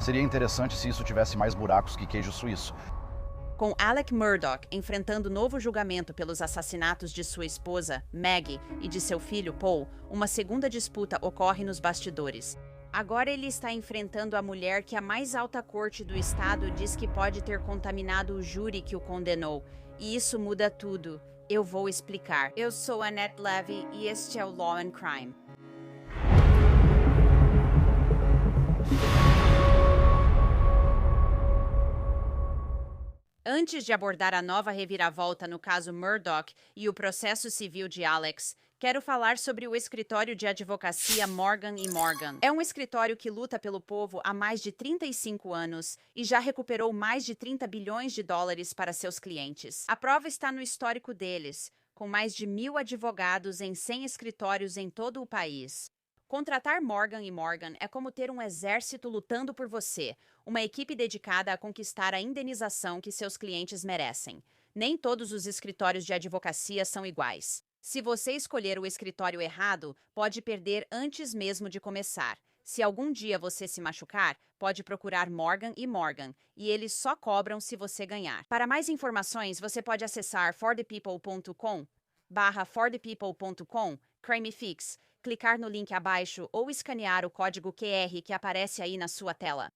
Seria interessante se isso tivesse mais buracos que queijo suíço. Com Alec Murdaugh enfrentando novo julgamento pelos assassinatos de sua esposa, Maggie, e de seu filho, Paul, uma segunda disputa ocorre nos bastidores. Agora ele está enfrentando a mulher que a mais alta corte do estado diz que pode ter contaminado o júri que o condenou. E isso muda tudo. Eu vou explicar. Eu sou Annette Levy e este é o Law and Crime. Antes de abordar a nova reviravolta no caso Murdaugh e o processo civil de Alex, quero falar sobre o escritório de advocacia Morgan & Morgan. É um escritório que luta pelo povo há mais de 35 anos e já recuperou mais de 30 bilhões de dólares para seus clientes. A prova está no histórico deles, com mais de 1.000 advogados em 100 escritórios em todo o país. Contratar Morgan & Morgan é como ter um exército lutando por você, uma equipe dedicada a conquistar a indenização que seus clientes merecem. Nem todos os escritórios de advocacia são iguais. Se você escolher o escritório errado, pode perder antes mesmo de começar. Se algum dia você se machucar, pode procurar Morgan & Morgan, e eles só cobram se você ganhar. Para mais informações, você pode acessar forthepeople.com/forthepeople.com, CrimeFix, clicar no link abaixo ou escanear o código QR que aparece aí na sua tela.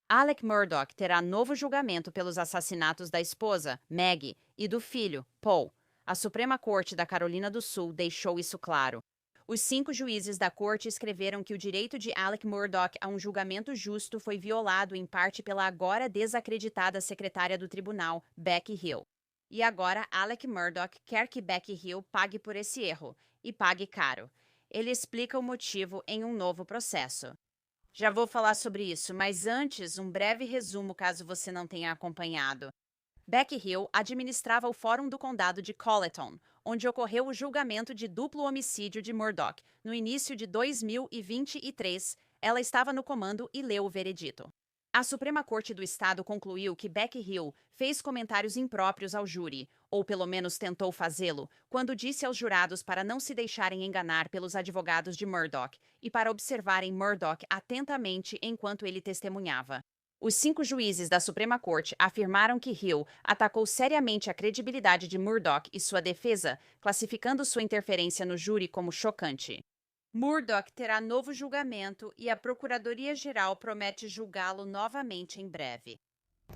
Alec Murdaugh terá novo julgamento pelos assassinatos da esposa, Maggie, e do filho, Paul. A Suprema Corte da Carolina do Sul deixou isso claro. Os 5 juízes da corte escreveram que o direito de Alec Murdaugh a um julgamento justo foi violado em parte pela agora desacreditada secretária do tribunal, Becky Hill. E agora Alec Murdaugh quer que Becky Hill pague por esse erro, e pague caro. Ele explica o motivo em um novo processo. Já vou falar sobre isso, mas antes, um breve resumo caso você não tenha acompanhado. Becky Hill administrava o Fórum do Condado de Colleton, onde ocorreu o julgamento de duplo homicídio de Murdaugh. No início de 2023, ela estava no comando e leu o veredito. A Suprema Corte do Estado concluiu que Becky Hill fez comentários impróprios ao júri, ou pelo menos tentou fazê-lo, quando disse aos jurados para não se deixarem enganar pelos advogados de Murdaugh e para observarem Murdaugh atentamente enquanto ele testemunhava. Os 5 juízes da Suprema Corte afirmaram que Hill atacou seriamente a credibilidade de Murdaugh e sua defesa, classificando sua interferência no júri como chocante. Murdaugh terá novo julgamento e a Procuradoria-Geral promete julgá-lo novamente em breve.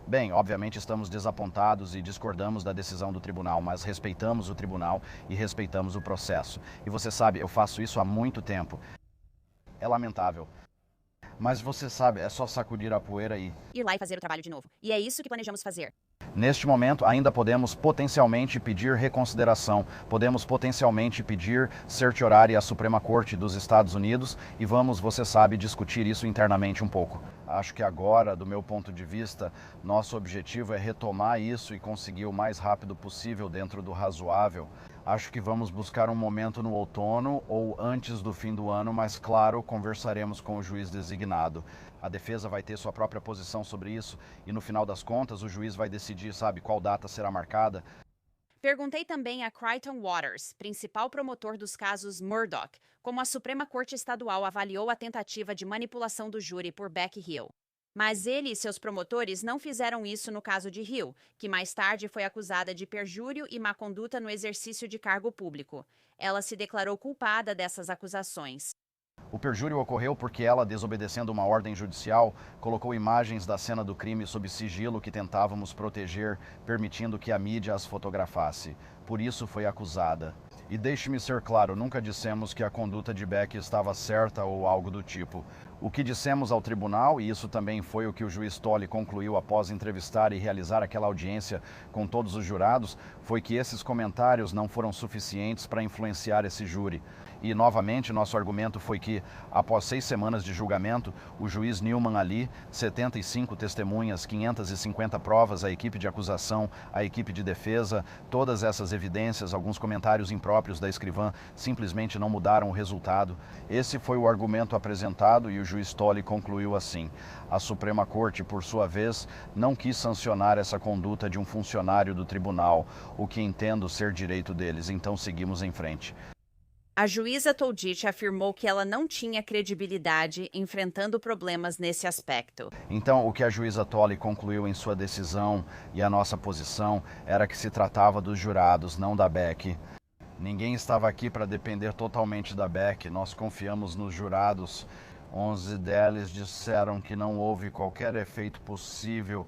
Bem, obviamente estamos desapontados e discordamos da decisão do tribunal, mas respeitamos o tribunal e respeitamos o processo. E você sabe, eu faço isso há muito tempo. É lamentável. Mas você sabe, é só sacudir a poeira e Ir lá e fazer o trabalho de novo. E é isso que planejamos fazer. neste momento, ainda podemos potencialmente pedir reconsideração, podemos potencialmente pedir certiorari à Suprema Corte dos Estados Unidos e vamos, você sabe, discutir isso internamente um pouco. Acho que agora, do meu ponto de vista, nosso objetivo é retomar isso e conseguir o mais rápido possível dentro do razoável. Acho que vamos buscar um momento no outono ou antes do fim do ano, mas claro, conversaremos com o juiz designado. A defesa vai ter sua própria posição sobre isso e no final das contas o juiz vai decidir, sabe, qual data será marcada. Perguntei também a Crichton Waters, principal promotor dos casos Murdaugh, como a Suprema Corte Estadual avaliou a tentativa de manipulação do júri por Becky Hill. Mas ele e seus promotores não fizeram isso no caso de Hill, que mais tarde foi acusada de perjúrio e má conduta no exercício de cargo público. Ela se declarou culpada dessas acusações. O perjúrio ocorreu porque ela, desobedecendo uma ordem judicial, colocou imagens da cena do crime sob sigilo que tentávamos proteger, permitindo que a mídia as fotografasse. Por isso foi acusada. E deixe-me ser claro, nunca dissemos que a conduta de Becky estava certa ou algo do tipo. O que dissemos ao tribunal, e isso também foi o que o juiz Tolle concluiu após entrevistar e realizar aquela audiência com todos os jurados, foi que esses comentários não foram suficientes para influenciar esse júri. E, novamente, nosso argumento foi que, após 6 semanas de julgamento, o juiz Newman Ali, 75 testemunhas, 550 provas, a equipe de acusação, a equipe de defesa, todas essas evidências, alguns comentários impróprios da escrivã, simplesmente não mudaram o resultado. Esse foi o argumento apresentado e o juiz Tolle concluiu assim. A Suprema Corte, por sua vez, não quis sancionar essa conduta de um funcionário do tribunal, o que entendo ser direito deles, então seguimos em frente. A juíza Tolditch afirmou que ela não tinha credibilidade enfrentando problemas nesse aspecto. Então, o que a juíza Tolley concluiu em sua decisão e a nossa posição era que se tratava dos jurados, não da Beck. Ninguém estava aqui para depender totalmente da Beck. Nós confiamos nos jurados. 11 deles disseram que não houve qualquer efeito possível.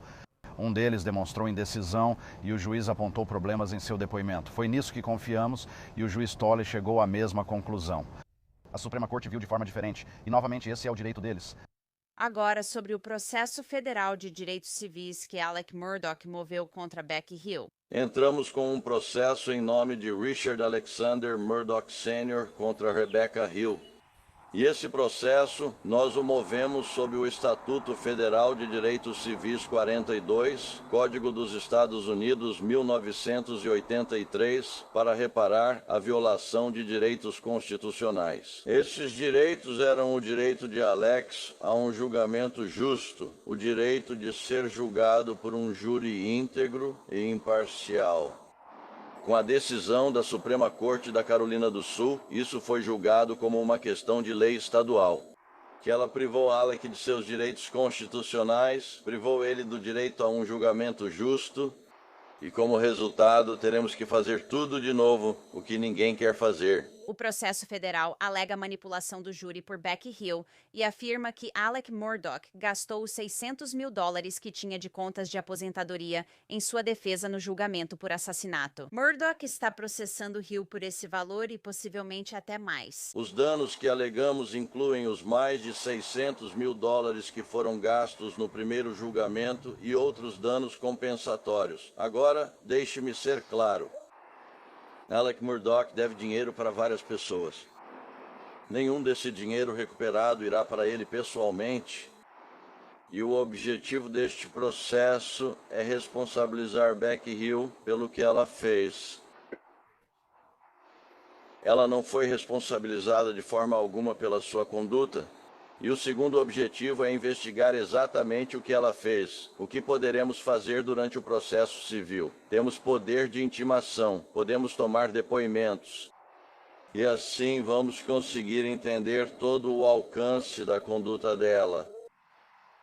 Um deles demonstrou indecisão e o juiz apontou problemas em seu depoimento. Foi nisso que confiamos e o juiz Tolley chegou à mesma conclusão. A Suprema Corte viu de forma diferente e, novamente, esse é o direito deles. Agora, sobre o processo federal de direitos civis que Alec Murdaugh moveu contra Becky Hill. Entramos com um processo em nome de Richard Alexander Murdaugh Sr. contra Rebecca Hill. E esse processo nós o movemos sob o Estatuto Federal de Direitos Civis 42, Código dos Estados Unidos 1983, para reparar a violação de direitos constitucionais. Esses direitos eram o direito de Alex a um julgamento justo, o direito de ser julgado por um júri íntegro e imparcial. Com a decisão da Suprema Corte da Carolina do Sul, isso foi julgado como uma questão de lei estadual, que ela privou Alec de seus direitos constitucionais, privou ele do direito a um julgamento justo, e como resultado teremos que fazer tudo de novo, o que ninguém quer fazer. O processo federal alega manipulação do júri por Becky Hill e afirma que Alec Murdaugh gastou os $600 mil que tinha de contas de aposentadoria em sua defesa no julgamento por assassinato. Murdaugh está processando Hill por esse valor e possivelmente até mais. Os danos que alegamos incluem os mais de $600 mil que foram gastos no primeiro julgamento e outros danos compensatórios. Agora, deixe-me ser claro. Alec Murdaugh deve dinheiro para várias pessoas. Nenhum desse dinheiro recuperado irá para ele pessoalmente. E o objetivo deste processo é responsabilizar Becky Hill pelo que ela fez. Ela não foi responsabilizada de forma alguma pela sua conduta. E o segundo objetivo é investigar exatamente o que ela fez, o que poderemos fazer durante o processo civil. Temos poder de intimação, podemos tomar depoimentos. E assim vamos conseguir entender todo o alcance da conduta dela.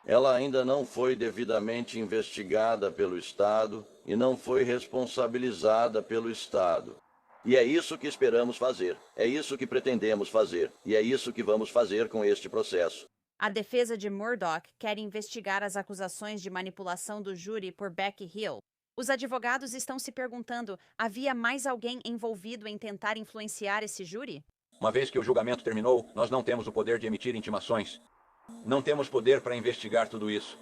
Ela ainda não foi devidamente investigada pelo Estado e não foi responsabilizada pelo Estado. E é isso que esperamos fazer, é isso que pretendemos fazer, e é isso que vamos fazer com este processo. A defesa de Murdaugh quer investigar as acusações de manipulação do júri por Becky Hill. Os advogados estão se perguntando: havia mais alguém envolvido em tentar influenciar esse júri? Uma vez que o julgamento terminou, nós não temos o poder de emitir intimações. Não temos poder para investigar tudo isso.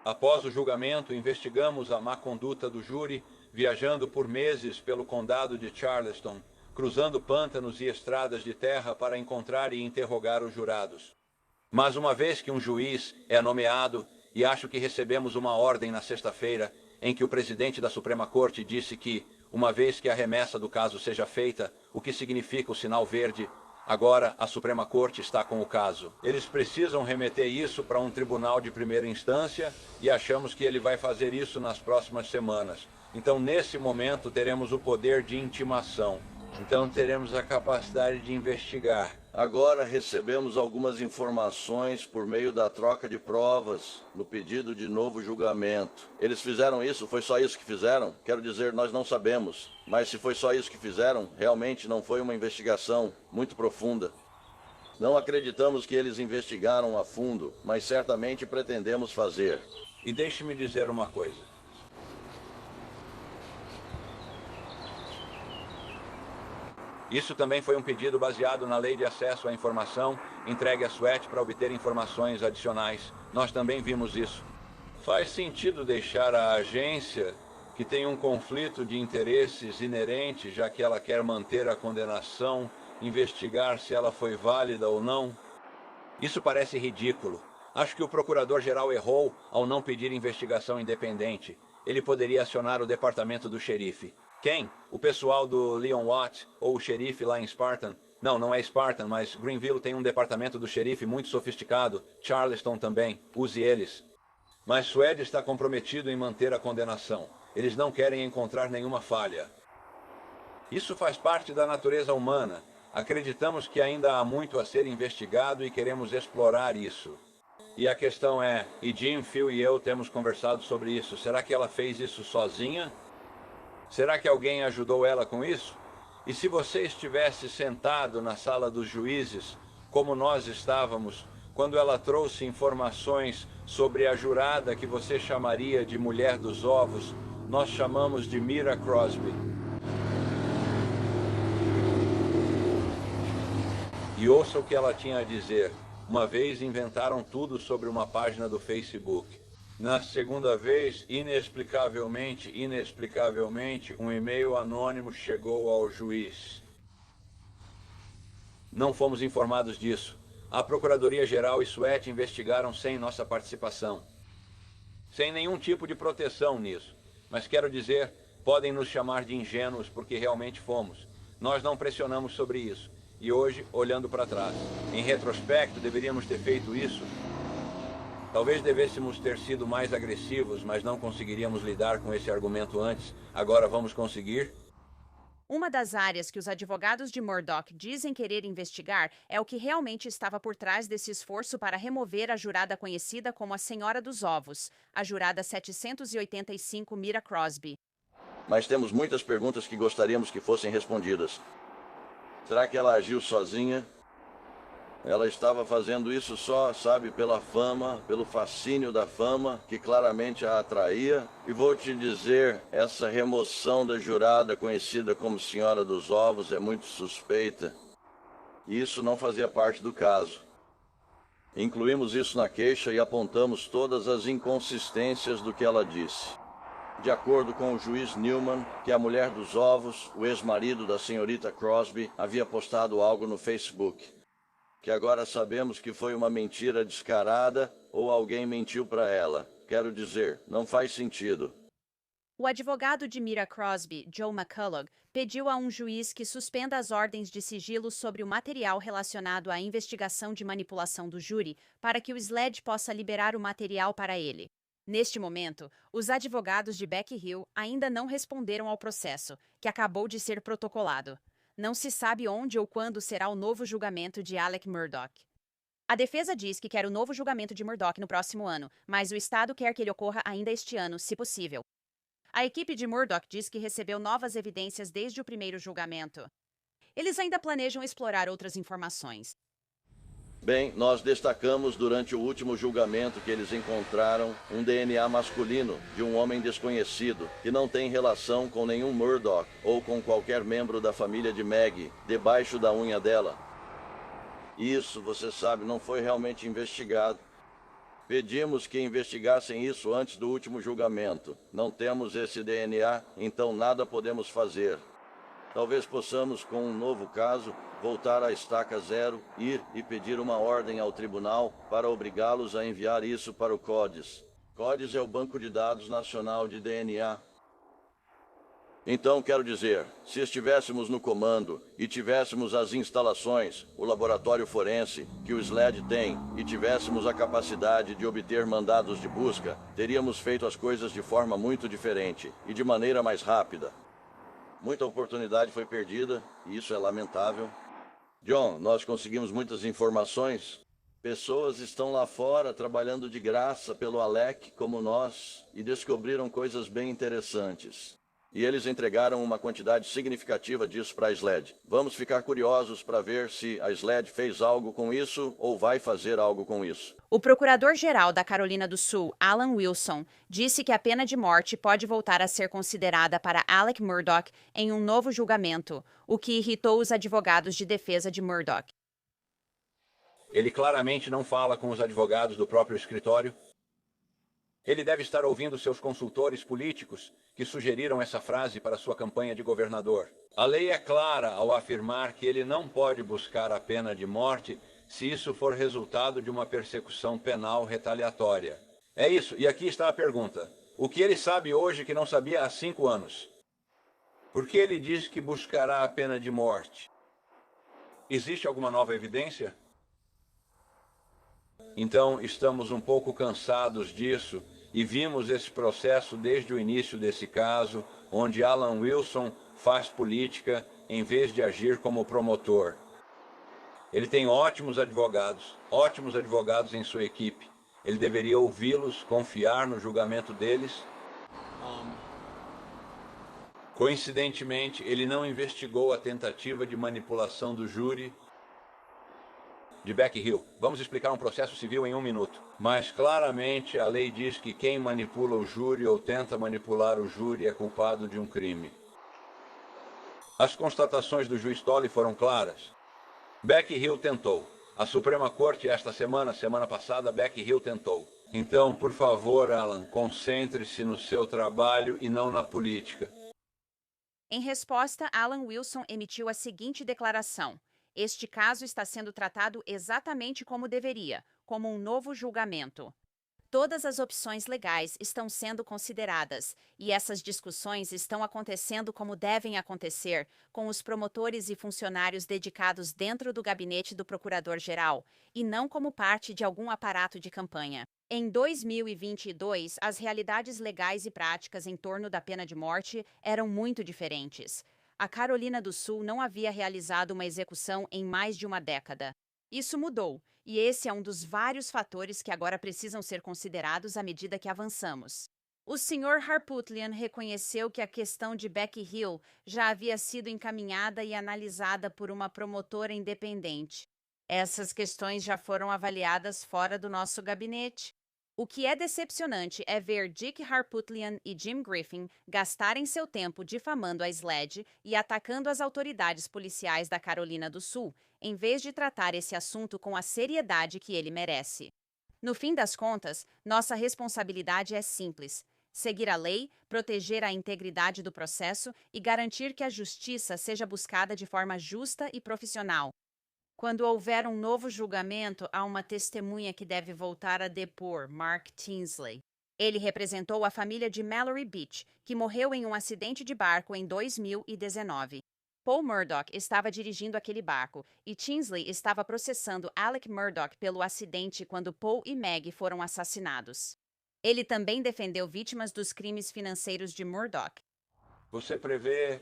Após o julgamento, investigamos a má conduta do júri, viajando por meses pelo condado de Charleston, cruzando pântanos e estradas de terra para encontrar e interrogar os jurados. Mas uma vez que um juiz é nomeado, e acho que recebemos uma ordem na sexta-feira, em que o presidente da Suprema Corte disse que, uma vez que a remessa do caso seja feita, o que significa o sinal verde, agora a Suprema Corte está com o caso. Eles precisam remeter isso para um tribunal de primeira instância e achamos que ele vai fazer isso nas próximas semanas. Então, nesse momento, teremos o poder de intimação. Então, teremos a capacidade de investigar. Agora recebemos algumas informações por meio da troca de provas no pedido de novo julgamento. Eles fizeram isso? Foi só isso que fizeram? Quero dizer, nós não sabemos. Mas se foi só isso que fizeram, realmente não foi uma investigação muito profunda. Não acreditamos que eles investigaram a fundo, mas certamente pretendemos fazer. E deixe-me dizer uma coisa. Isso também foi um pedido baseado na Lei de Acesso à Informação, entregue à Sweat para obter informações adicionais. Nós também vimos isso. Faz sentido deixar a agência, que tem um conflito de interesses inerente, já que ela quer manter a condenação, investigar se ela foi válida ou não? Isso parece ridículo. Acho que o procurador-geral errou ao não pedir investigação independente. Ele poderia acionar o departamento do xerife. Quem? O pessoal do Leon Watt ou o xerife lá em Spartan? Não, não é Spartan, mas Greenville tem um departamento do xerife muito sofisticado. Charleston também. Use eles. Mas Suede está comprometido em manter a condenação. Eles não querem encontrar nenhuma falha. Isso faz parte da natureza humana. Acreditamos que ainda há muito a ser investigado e queremos explorar isso. E a questão é, e Jim, Phil e eu temos conversado sobre isso, será que ela fez isso sozinha? Será que alguém ajudou ela com isso? E se você estivesse sentado na sala dos juízes, como nós estávamos, quando ela trouxe informações sobre a jurada que você chamaria de mulher dos ovos, nós chamamos de Mira Crosby. E ouça o que ela tinha a dizer. Uma vez inventaram tudo sobre uma página do Facebook. Na segunda vez, inexplicavelmente, um e-mail anônimo chegou ao juiz. Não fomos informados disso. A Procuradoria-Geral e Sweat investigaram sem nossa participação. Sem nenhum tipo de proteção nisso. Mas quero dizer, podem nos chamar de ingênuos porque realmente fomos. Nós não pressionamos sobre isso. E hoje, olhando para trás, em retrospecto, deveríamos ter feito isso. Talvez devêssemos ter sido mais agressivos, mas não conseguiríamos lidar com esse argumento antes. Agora vamos conseguir? Uma das áreas que os advogados de Murdoch dizem querer investigar é o que realmente estava por trás desse esforço para remover a jurada conhecida como a Senhora dos Ovos, a jurada 785 Mira Crosby. Mas temos muitas perguntas que gostaríamos que fossem respondidas. Será que ela agiu sozinha? Ela estava fazendo isso só, sabe, pela fama, pelo fascínio da fama, que claramente a atraía. E vou te dizer, essa remoção da jurada conhecida como Senhora dos Ovos é muito suspeita. E isso não fazia parte do caso. Incluímos isso na queixa e apontamos todas as inconsistências do que ela disse. De acordo com o juiz Newman, que a mulher dos ovos, o ex-marido da senhorita Crosby, havia postado algo no Facebook, que agora sabemos que foi uma mentira descarada ou alguém mentiu para ela. Quero dizer, não faz sentido. O advogado de Mira Crosby, Joe McCullough, pediu a um juiz que suspenda as ordens de sigilo sobre o material relacionado à investigação de manipulação do júri para que o SLED possa liberar o material para ele. Neste momento, os advogados de Becky Hill ainda não responderam ao processo, que acabou de ser protocolado. Não se sabe onde ou quando será o novo julgamento de Alec Murdaugh. A defesa diz que quer o novo julgamento de Murdaugh no próximo ano, mas o Estado quer que ele ocorra ainda este ano, se possível. A equipe de Murdaugh diz que recebeu novas evidências desde o primeiro julgamento. Eles ainda planejam explorar outras informações. Bem, nós destacamos durante o último julgamento que eles encontraram um DNA masculino de um homem desconhecido, que não tem relação com nenhum Murdaugh ou com qualquer membro da família de Maggie, debaixo da unha dela. Isso, você sabe, não foi realmente investigado. Pedimos que investigassem isso antes do último julgamento. Não temos esse DNA, então nada podemos fazer. Talvez possamos, com um novo caso, voltar à estaca zero, ir e pedir uma ordem ao tribunal para obrigá-los a enviar isso para o CODIS. CODIS é o Banco de Dados Nacional de DNA. Então, quero dizer, se estivéssemos no comando e tivéssemos as instalações, o laboratório forense que o SLED tem, e tivéssemos a capacidade de obter mandados de busca, teríamos feito as coisas de forma muito diferente e de maneira mais rápida. Muita oportunidade foi perdida, e isso é lamentável. John, nós conseguimos muitas informações. Pessoas estão lá fora trabalhando de graça pelo Alec, como nós, e descobriram coisas bem interessantes. E eles entregaram uma quantidade significativa disso para a SLED. Vamos ficar curiosos para ver se a SLED fez algo com isso ou vai fazer algo com isso. O procurador-geral da Carolina do Sul, Alan Wilson, disse que a pena de morte pode voltar a ser considerada para Alec Murdaugh em um novo julgamento, o que irritou os advogados de defesa de Murdaugh. Ele claramente não fala com os advogados do próprio escritório. Ele deve estar ouvindo seus consultores políticos que sugeriram essa frase para sua campanha de governador. A lei é clara ao afirmar que ele não pode buscar a pena de morte se isso for resultado de uma persecução penal retaliatória. É isso, e aqui está a pergunta. O que ele sabe hoje que não sabia há 5 anos? Por que ele diz que buscará a pena de morte? Existe alguma nova evidência? Então, estamos um pouco cansados disso e vimos esse processo desde o início desse caso, onde Alan Wilson faz política em vez de agir como promotor. Ele tem ótimos advogados em sua equipe. Ele deveria ouvi-los, confiar no julgamento deles. Coincidentemente, ele não investigou a tentativa de manipulação do júri de Becky Hill. Vamos explicar um processo civil em 1 minuto. Mas claramente a lei diz que quem manipula o júri ou tenta manipular o júri é culpado de um crime. As constatações do juiz Tolley foram claras. Becky Hill tentou. A Suprema Corte semana passada, Becky Hill tentou. Então, por favor, Alan, concentre-se no seu trabalho e não na política. Em resposta, Alan Wilson emitiu a seguinte declaração: este caso está sendo tratado exatamente como deveria, como um novo julgamento. Todas as opções legais estão sendo consideradas e essas discussões estão acontecendo como devem acontecer, com os promotores e funcionários dedicados dentro do gabinete do procurador-geral, e não como parte de algum aparato de campanha. Em 2022, as realidades legais e práticas em torno da pena de morte eram muito diferentes. A Carolina do Sul não havia realizado uma execução em mais de uma década. Isso mudou, e esse é um dos vários fatores que agora precisam ser considerados à medida que avançamos. O Sr. Harpootlian reconheceu que a questão de Becky Hill já havia sido encaminhada e analisada por uma promotora independente. Essas questões já foram avaliadas fora do nosso gabinete. O que é decepcionante é ver Dick Harpootlian e Jim Griffin gastarem seu tempo difamando a SLED e atacando as autoridades policiais da Carolina do Sul, em vez de tratar esse assunto com a seriedade que ele merece. No fim das contas, nossa responsabilidade é simples: seguir a lei, proteger a integridade do processo e garantir que a justiça seja buscada de forma justa e profissional. Quando houver um novo julgamento, há uma testemunha que deve voltar a depor, Mark Tinsley. Ele representou a família de Mallory Beach, que morreu em um acidente de barco em 2019. Paul Murdaugh estava dirigindo aquele barco e Tinsley estava processando Alec Murdaugh pelo acidente quando Paul e Meg foram assassinados. Ele também defendeu vítimas dos crimes financeiros de Murdaugh. Você prevê...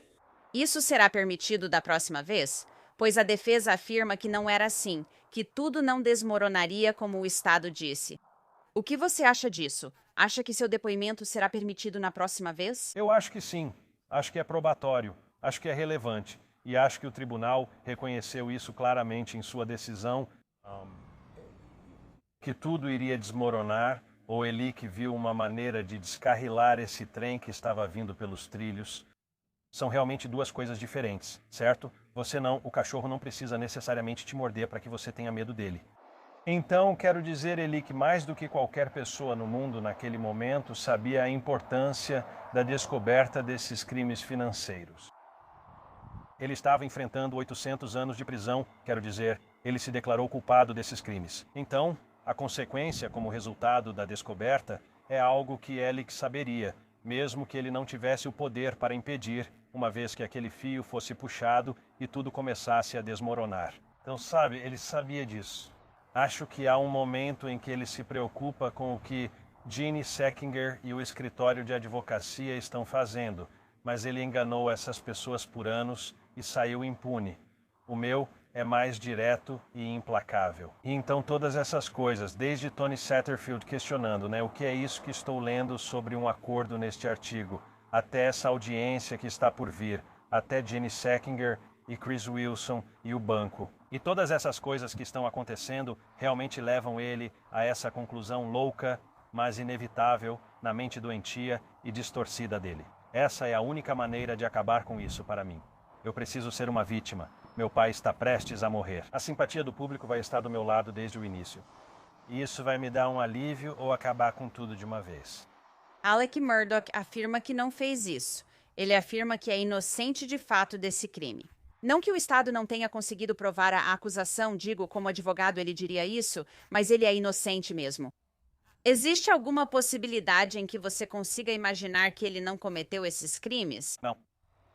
Isso será permitido da próxima vez? Pois a defesa afirma que não era assim, que tudo não desmoronaria como o Estado disse. O que você acha disso? Acha que seu depoimento será permitido na próxima vez? Eu acho que sim. Acho que é probatório. Acho que é relevante. E acho que o tribunal reconheceu isso claramente em sua decisão, que tudo iria desmoronar, ou Eli que viu uma maneira de descarrilar esse trem que estava vindo pelos trilhos. São realmente duas coisas diferentes, certo? O cachorro não precisa necessariamente te morder para que você tenha medo dele. Então, quero dizer, Eli, que mais do que qualquer pessoa no mundo naquele momento sabia a importância da descoberta desses crimes financeiros. Ele estava enfrentando 800 anos de prisão, quero dizer, ele se declarou culpado desses crimes. Então, a consequência como resultado da descoberta é algo que Alec saberia, mesmo que ele não tivesse o poder para impedir, uma vez que aquele fio fosse puxado e tudo começasse a desmoronar. Então, sabe, ele sabia disso. Acho que há um momento em que ele se preocupa com o que Jeannie Seckinger e o escritório de advocacia estão fazendo, mas ele enganou essas pessoas por anos e saiu impune. O meu é mais direto e implacável. E então todas essas coisas, desde Tony Satterfield questionando, o que é isso que estou lendo sobre um acordo neste artigo, até essa audiência que está por vir, até Jeannie Seckinger e Chris Wilson e o banco. E todas essas coisas que estão acontecendo realmente levam ele a essa conclusão louca, mas inevitável, na mente doentia e distorcida dele. Essa é a única maneira de acabar com isso para mim. Eu preciso ser uma vítima. Meu pai está prestes a morrer. A simpatia do público vai estar do meu lado desde o início. E isso vai me dar um alívio ou acabar com tudo de uma vez. Alec Murdaugh afirma que não fez isso. Ele afirma que é inocente de fato desse crime. Não que o Estado não tenha conseguido provar a acusação, digo, como advogado ele diria isso, mas ele é inocente mesmo. Existe alguma possibilidade em que você consiga imaginar que ele não cometeu esses crimes?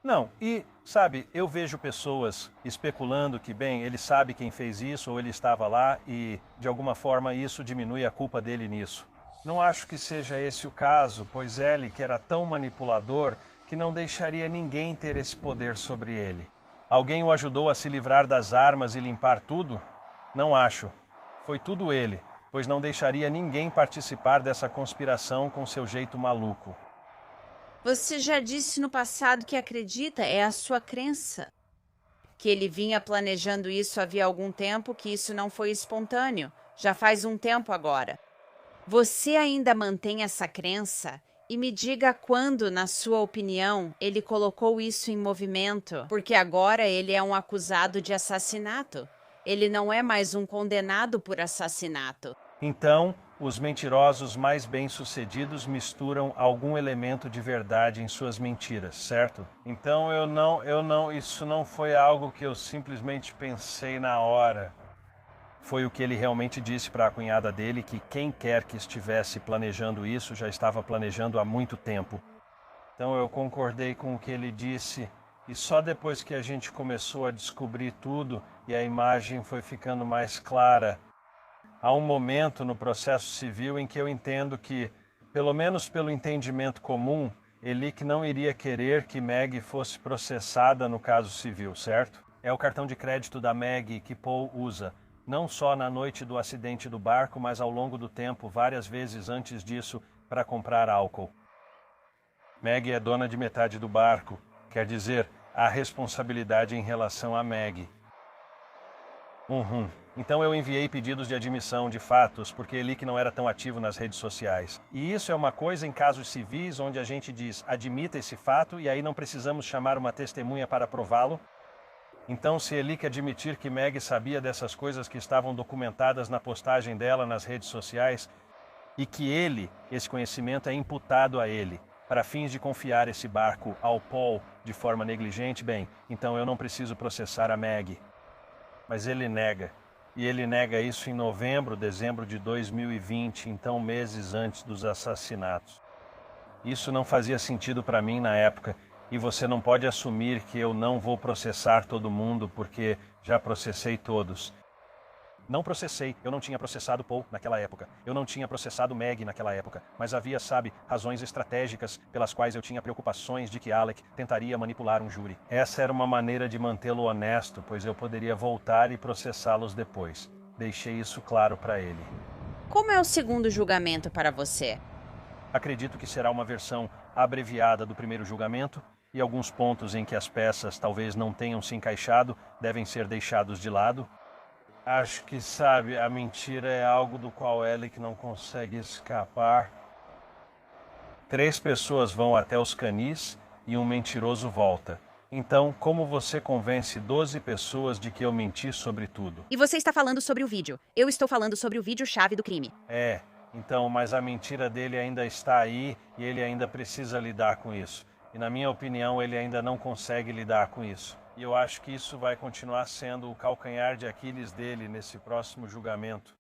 Não, e, sabe, eu vejo pessoas especulando que, ele sabe quem fez isso ou ele estava lá e, de alguma forma, isso diminui a culpa dele nisso. Não acho que seja esse o caso, pois ele, que era tão manipulador, que não deixaria ninguém ter esse poder sobre ele. Alguém o ajudou a se livrar das armas e limpar tudo? Não acho. Foi tudo ele, pois não deixaria ninguém participar dessa conspiração com seu jeito maluco. Você já disse no passado que acredita, é a sua crença. Que ele vinha planejando isso havia algum tempo, que isso não foi espontâneo. Já faz um tempo agora. Você ainda mantém essa crença? E me diga quando, na sua opinião, ele colocou isso em movimento, porque agora ele é um acusado de assassinato. Ele não é mais um condenado por assassinato. Então, os mentirosos mais bem-sucedidos misturam algum elemento de verdade em suas mentiras, certo? Então isso não foi algo que eu simplesmente pensei na hora. Foi o que ele realmente disse para a cunhada dele, que quem quer que estivesse planejando isso já estava planejando há muito tempo. Então eu concordei com o que ele disse, e só depois que a gente começou a descobrir tudo e a imagem foi ficando mais clara, há um momento no processo civil em que eu entendo que, pelo menos pelo entendimento comum, Elik não iria querer que Meg fosse processada no caso civil, certo? É o cartão de crédito da Meg que Paul usa. Não só na noite do acidente do barco, mas ao longo do tempo, várias vezes antes disso, para comprar álcool. Meg é dona de metade do barco, quer dizer, há responsabilidade em relação a Meg. Então eu enviei pedidos de admissão de fatos, porque Elik não era tão ativo nas redes sociais. E isso é uma coisa em casos civis, onde a gente diz, admita esse fato, e aí não precisamos chamar uma testemunha para prová-lo. Então, se Elik admitir que Meg sabia dessas coisas que estavam documentadas na postagem dela nas redes sociais e que esse conhecimento é imputado a ele, para fins de confiar esse barco ao Paul de forma negligente, bem, então eu não preciso processar a Meg. Mas ele nega. E ele nega isso em novembro, dezembro de 2020, então meses antes dos assassinatos. Isso não fazia sentido para mim na época. E você não pode assumir que eu não vou processar todo mundo porque já processei todos. Não processei, eu não tinha processado Paul naquela época. Eu não tinha processado Meg naquela época. Mas havia, razões estratégicas pelas quais eu tinha preocupações de que Alec tentaria manipular um júri. Essa era uma maneira de mantê-lo honesto, pois eu poderia voltar e processá-los depois. Deixei isso claro para ele. Como é o segundo julgamento para você? Acredito que será uma versão abreviada do primeiro julgamento, e alguns pontos em que as peças talvez não tenham se encaixado devem ser deixados de lado. Acho que, a mentira é algo do qual Alec não consegue escapar. 3 pessoas vão até os canis e um mentiroso volta. Então, como você convence 12 pessoas de que eu menti sobre tudo? E você está falando sobre o vídeo. Eu estou falando sobre o vídeo-chave do crime. Então, mas a mentira dele ainda está aí e ele ainda precisa lidar com isso. E na minha opinião, ele ainda não consegue lidar com isso. E eu acho que isso vai continuar sendo o calcanhar de Aquiles dele nesse próximo julgamento.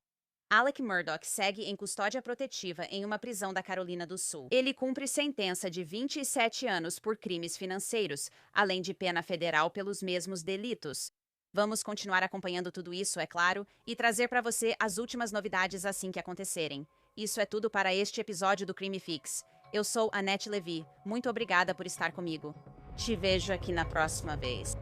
Alec Murdaugh segue em custódia protetiva em uma prisão da Carolina do Sul. Ele cumpre sentença de 27 anos por crimes financeiros, além de pena federal pelos mesmos delitos. Vamos continuar acompanhando tudo isso, é claro, e trazer para você as últimas novidades assim que acontecerem. Isso é tudo para este episódio do Crime Fix. Eu sou Annette Levy. Muito obrigada por estar comigo. Te vejo aqui na próxima vez.